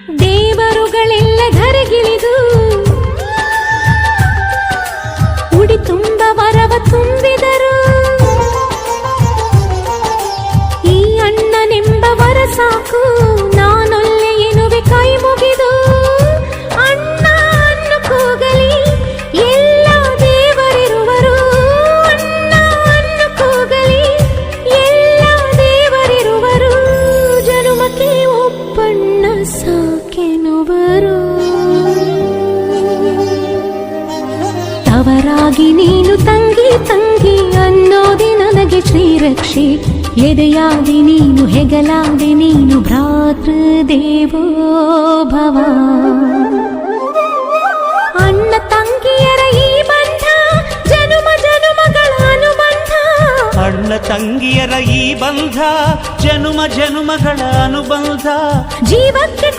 ದೇವರುಗಳೆಲ್ಲ ಧರೆಗಿಳಿದು ಉಡಿ ತುಂಬ ವರವ ತುಂಬಿದರು. ಈ ಅಣ್ಣನೆಂಬ ವರ ಸಾಕು, ನಾನೊಲ್ಲೆ ಎನ್ನುವೆ ಕೈ ಮುಗಿದು. ಅಣ್ಣ ಅನ್ನು ಕೂಗಲಿ ಎಲ್ಲ ದೇವರಿರುವರು, ಅಣ್ಣ ಅನ್ನು ಕೂಗಲಿ ಎಲ್ಲ ದೇವರಿರುವರು. ಜನುಮಕ್ಕೆ ಒಬ್ಬಣ್ಣ ಸಾಕೆನುವರು. ತವರಾಗಿ ನೀನು ತಂಗಿ ತಂಗಿ ಅನ್ನೋದೆ ನನಗೆ ಶ್ರೀರಕ್ಷೆ. ಎದೆಯಾದಿ ನೀನು ಹೆಗಲಾದಿ ನೀನು ಭ್ರಾತೃದೇವೋ ಭವ. ಅಣ್ಣ ತಂಗಿಯರ ಈ ಬಂಧ ಜನುಮ ಜನುಮಗಳ ಅನುಬಂಧ. ಅಣ್ಣ ತಂಗಿಯರ ಈ ಬಂಧ ಜನುಮ ಜನುಮಗಳ ಅನುಬಂಧ. ಜೀವಕ್ಕೆ